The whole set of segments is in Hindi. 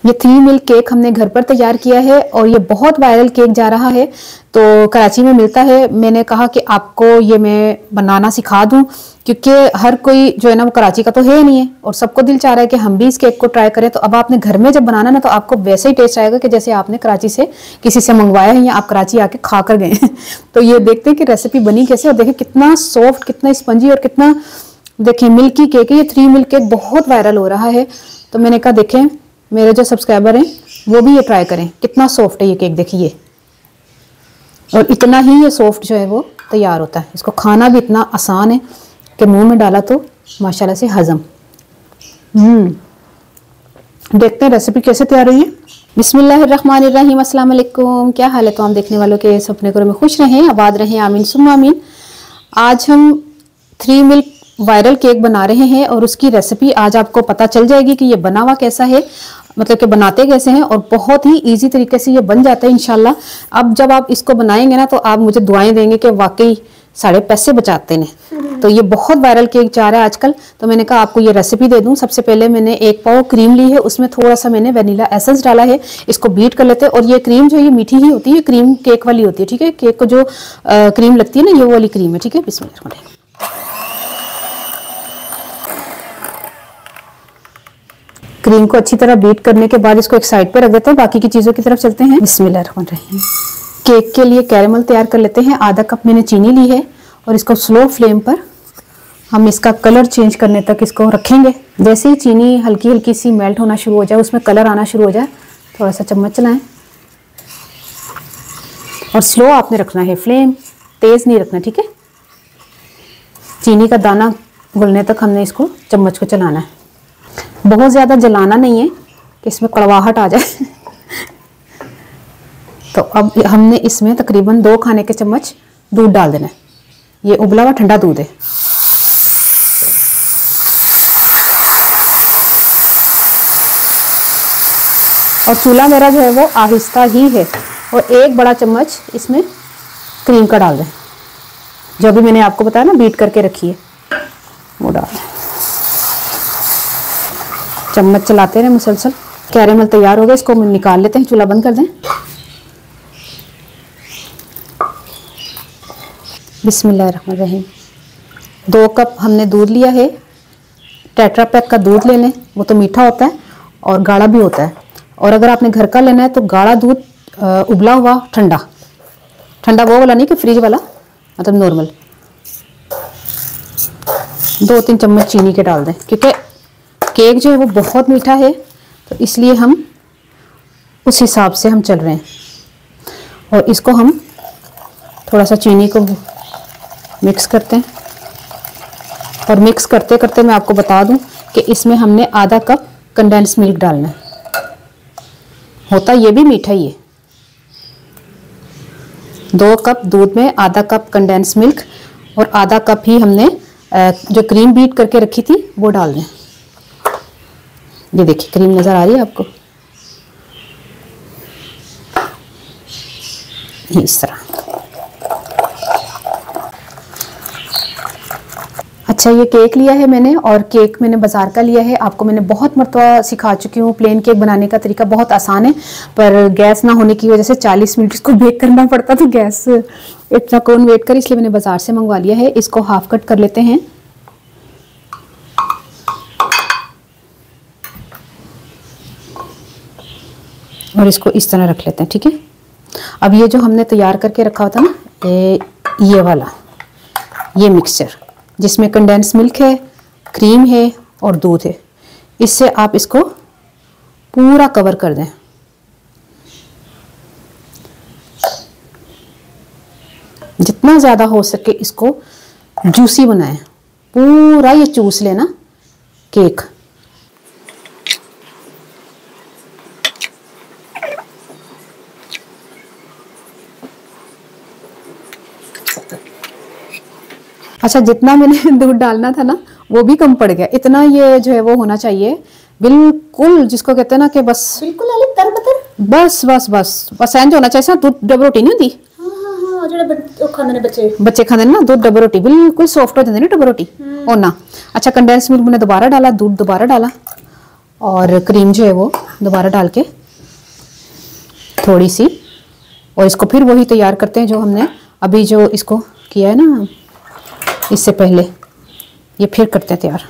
ये 3 मिल्क केक हमने घर पर तैयार किया है और ये बहुत वायरल केक जा रहा है। तो कराची में मिलता है। मैंने कहा कि आपको ये मैं बनाना सिखा दूं, क्योंकि हर कोई जो है ना वो कराची का तो है नहीं है और सबको दिल चाह रहा है कि हम भी इस केक को ट्राई करें। तो अब आपने घर में जब बनाना ना तो आपको वैसे ही टेस्ट आएगा कि जैसे आपने कराची से किसी से मंगवाया है या आप कराची आके खा कर गए हैं। तो ये देखते हैं कि रेसिपी बनी कैसे और देखिए कितना सॉफ्ट, कितना स्पंजी और कितना देखिए मिल्की केक है। ये 3 मिल्क केक बहुत वायरल हो रहा है। तो मैंने कहा देखें मेरे जो सब्सक्राइबर हैं वो भी ये ट्राई करें। कितना सॉफ्ट है ये केक देखिए, और इतना ही ये सॉफ्ट जो है वो तैयार होता है। इसको खाना भी इतना आसान है कि मुंह में डाला तो माशाल्लाह से हजम। देखते हैं रेसिपी कैसे तैयार हुई है। बिस्मिल्लाहिर्रहमानिर्रहीम, अस्सलाम वालेकुम। क्या हाल है तो हम देखने वालों के सपने करो में खुश रहें, आबाद रहें, आमीन सुम्मा आमीन। आज हम 3 मिल्क वायरल केक बना रहे हैं और उसकी रेसिपी आज आपको पता चल जाएगी कि ये बना हुआ कैसा है, मतलब कि बनाते कैसे हैं, और बहुत ही इजी तरीके से ये बन जाता है इंशाल्लाह। अब जब आप इसको बनाएंगे ना तो आप मुझे दुआएं देंगे कि वाकई सारे पैसे बचाते हैं। तो ये बहुत वायरल केक जा रहा है आजकल। तो मैंने कहा आपको ये रेसिपी दे दूं। सबसे पहले मैंने 1 पाव क्रीम ली है, उसमें थोड़ा सा मैंने वनीला एसेंस डाला है। इसको बीट कर लेते हैं। और ये क्रीम जो है ये मीठी ही होती है, क्रीम केक वाली होती है, ठीक है। केक को जो क्रीम लगती है ना ये वाली क्रीम है, ठीक है। बिस्मिल्लाह। क्रीम को अच्छी तरह बीट करने के बाद इसको एक साइड पे रख देते हैं, बाकी की चीज़ों की तरफ चलते हैं। बिस्मिल्लाहिर्रहमानिर्रहीम। केक के लिए कैरेमल तैयार कर लेते हैं। आधा कप मैंने चीनी ली है और इसको स्लो फ्लेम पर हम इसका कलर चेंज करने तक इसको रखेंगे। जैसे ही चीनी हल्की हल्की सी मेल्ट होना शुरू हो जाए, उसमें कलर आना शुरू हो जाए, थोड़ा सा चम्मच चलाएं और स्लो आपने रखना है, फ्लेम तेज़ नहीं रखना, ठीक है। चीनी का दाना घुलने तक हमने इसको चम्मच को चलाना है। बहुत ज़्यादा जलाना नहीं है कि इसमें कड़वाहट आ जाए। तो अब हमने इसमें तकरीबन 2 खाने के चम्मच दूध डाल देना है। ये उबला हुआ ठंडा दूध है। और चूल्हा मेरा जो है वो आहिस्ता ही है। और 1 बड़ा चम्मच इसमें क्रीम का डाल दें, जो भी मैंने आपको बताया ना बीट करके रखी है वो डाल दें। चम्मच चलाते रहे मुसलसल। कैरेमल तैयार हो गया, इसको निकाल लेते हैं। चूल्हा बंद कर दें। बिस्मिल्लाहिर्रहमानिर्रहीम। 2 कप हमने दूध लिया है। टेट्रा पैक का दूध ले लें, वो तो मीठा होता है और गाढ़ा भी होता है। और अगर आपने घर का लेना है तो गाढ़ा दूध, उबला हुआ ठंडा, ठंडा वो वाला नहीं कि फ्रिज वाला, मतलब नॉर्मल। 2-3 चम्मच चीनी के डाल दें, क्योंकि केक जो है वो बहुत मीठा है तो इसलिए हम उस हिसाब से हम चल रहे हैं। और इसको हम थोड़ा सा चीनी को मिक्स करते हैं। और मिक्स करते करते मैं आपको बता दूं कि इसमें हमने आधा कप कंडेंस मिल्क डालना है। होता ये भी मीठा ही है। 2 कप दूध में आधा कप कंडेंस मिल्क और आधा कप ही हमने जो क्रीम बीट करके रखी थी वो डाल दें। ये देखिए क्रीम नज़र आ रही है आपको, इस तरह। अच्छा, ये केक लिया है मैंने और केक मैंने बाज़ार का लिया है। आपको मैंने बहुत मरतबा सिखा चुकी हूँ। प्लेन केक बनाने का तरीका बहुत आसान है, पर गैस ना होने की वजह से 40 मिनट इसको बेक करना पड़ता, तो गैस इतना कौन वेट कर, इसलिए मैंने बाज़ार से मंगवा लिया है। इसको हाफ कट कर लेते हैं। और इसको इस तरह रख लेते हैं, ठीक है। अब ये जो हमने तैयार करके रखा होता ना, ये वाला ये मिक्सचर जिसमें कंडेंस मिल्क है, क्रीम है और दूध है, इससे आप इसको पूरा कवर कर दें। जितना ज़्यादा हो सके इसको जूसी बनाएं, पूरा ये चूस लेना केक। अच्छा, जितना मैंने दूध डालना था ना वो भी कम पड़ गया। इतना ये जो है वो होना चाहिए बिल्कुल, जिसको कहते हैं ना कि बस बिल्कुल तर बस बस बस बस इंज होना चाहिए। दूध डब रोटी नहीं होती, बच्चे खाते ना दूध डब रोटी, बिल्कुल सॉफ्ट हो जाती है ना डब रोटी होना। अच्छा, कंडेंस मिल्क मैंने दोबारा डाला, दूध दोबारा डाला और क्रीम जो है वो दोबारा डाल के थोड़ी सी, और इसको फिर वही तैयार करते हैं जो हमने अभी जो इसको किया है ना इससे पहले, ये फिर करते हैं तैयार।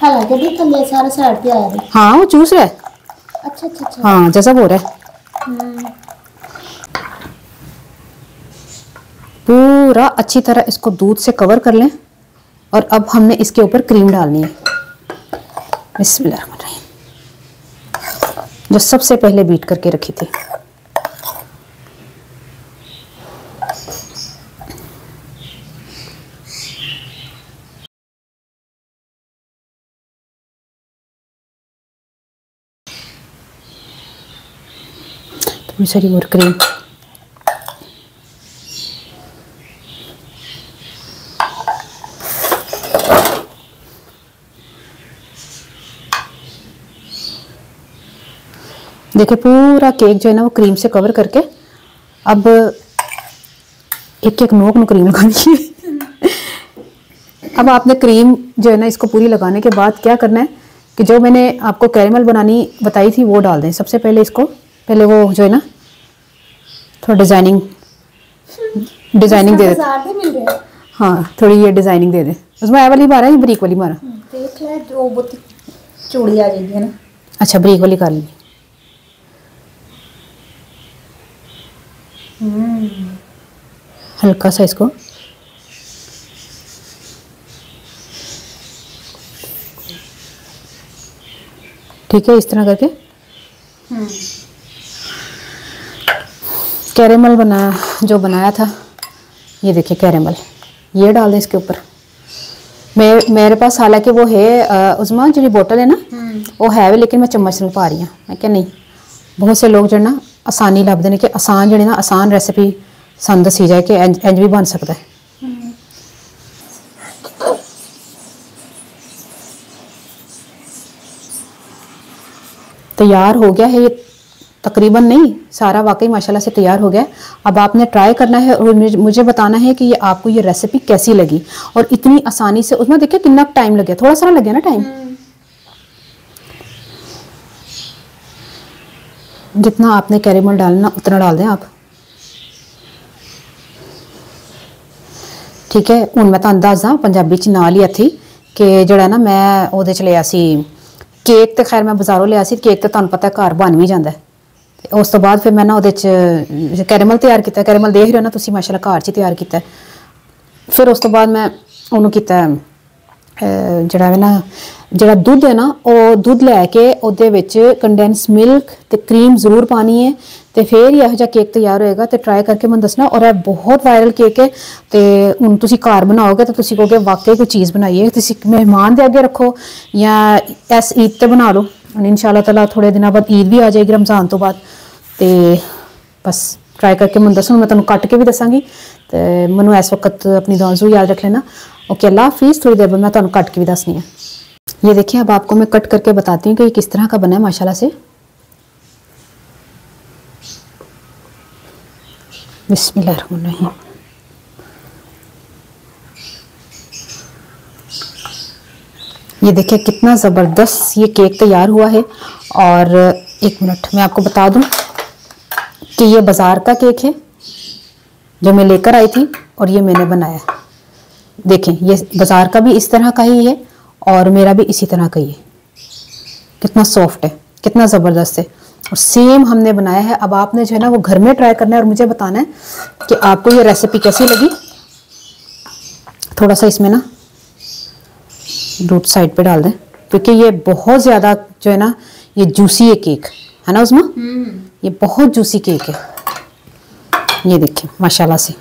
हालांकि भी तो सारा साइड पे आया है। हाँ वो चूस रहा है। अच्छा अच्छा अच्छा। हाँ जज़ब हो रहा है। पूरा अच्छी तरह इसको दूध से कवर कर लें और अब हमने इसके ऊपर क्रीम डालनी है। बिस्मिल्लाहिर्रहमानिर्रहीम, जो सबसे पहले बीट करके रखी थी। थोड़ी सारी और क्रीम। देखिए पूरा केक जो है ना वो क्रीम से कवर करके, अब एक एक नोक में क्रीम लगानी है। अब आपने क्रीम जो है ना इसको पूरी लगाने के बाद क्या करना है कि जो मैंने आपको कैरेमल बनानी बताई थी वो डाल दें। सबसे पहले इसको पहले वो जो है ना थोड़ा डिज़ाइनिंग दे दे। हाँ थोड़ी ये डिज़ाइनिंग दे दे। उसमें ये वाली मारा है, ब्रीक वाली मारा? देख ले जो बहुत चूड़ी आ जाएगी ना। अच्छा ब्रीक वाली कर ली। हल्का सा इसको ठीक है इस तरह करके कैरेमल बनाया था। ये देखिए कैरेमल, ये डाल दें इसके ऊपर। मेरे पास हालांकि वो है उस्मा जी बोतल है ना वो है, लेकिन मैं चम्मच नहीं पा रही हूँ। मैं क्या नहीं, बहुत से लोग जो ना आसानी लभदे ने कि आसान जो ना आसान रेसिपी सन दसी जाए कि इंज भी बन सकता है। तैयार हो गया है ये, तकरीबन नहीं सारा वाकई माशाल्लाह से तैयार हो गया। अब आपने ट्राई करना है और मुझे बताना है कि ये आपको ये रेसिपी कैसी लगी। और इतनी आसानी से उसमें देखिए कितना टाइम लग गया, थोड़ा सा लग गया ना टाइम। जितना आपने कैरेमल डालना उतना डाल दें आप, ठीक है। हूँ मैं तुहानू दसदा पंजाबी च नाल ही हथी कि जड़ा ना मैं वो लिया सी केक, तो खैर मैं बाजारों लिया सी केक, तो तुहानू पता घर बन भी जाता है। उस तो बाद फिर मैं ना वो कैरेमल तैयार किया। कैरेमल देख रहे हो ना तुसी माशाल्लाह घर च तैयार किया। फिर उस तो बाद मैं उन्होंने किया जड़ा दुध है ना वो दुध लैके उहदे विच कंडेंस मिल्क ते क्रीम जरूर पानी है, तो फिर ही यह केक तैयार होएगा। तो ट्राई करके मैं दसना। और बहुत वायरल केक है, तो हुण तुसी घर बनाओगे तो तुसी कहोगे वाकई कोई चीज़ बनाई है। तुसी मेहमान दे अगे रखो या इस ईद ते बना लो। इंशाअल्लाह ताला थोड़े दिनों बाद ईद भी आ जाएगी रमज़ान तो बाद। तो बस ट्राई करके मैं दसूँ, मैं तुहानू कट के भी दसांगी। तो मैनू इस वक्त अपनी दुआज़ू याद रख लेना। ओके अल्लाह हाफिज़। थोड़ी देर बाद मैं तुहानू कट के भी दसनी है। ये देखिए अब आपको मैं कट करके बताती हूँ कि ये किस तरह का बना है माशाल्लाह से। बिस्मिल्लाहिर्रहमानिर्रहीम। ये देखिए कितना ज़बरदस्त ये केक तैयार हुआ है। और एक मिनट मैं आपको बता दूं कि ये बाज़ार का केक है जो मैं लेकर आई थी और ये मैंने बनाया। देखें ये बाज़ार का भी इस तरह का ही है और मेरा भी इसी तरह का ही है। कितना सॉफ्ट है, कितना ज़बरदस्त है और सेम हमने बनाया है। अब आपने जो है ना वो घर में ट्राई करना है और मुझे बताना है कि आपको ये रेसिपी कैसी लगी। थोड़ा सा इसमें ना दूध साइड पे डाल दें क्योंकि ये बहुत ज़्यादा जो है ना ये जूसी है केक है ना उसमें। ये बहुत जूसी केक है। ये देखिए माशाल्लाह से।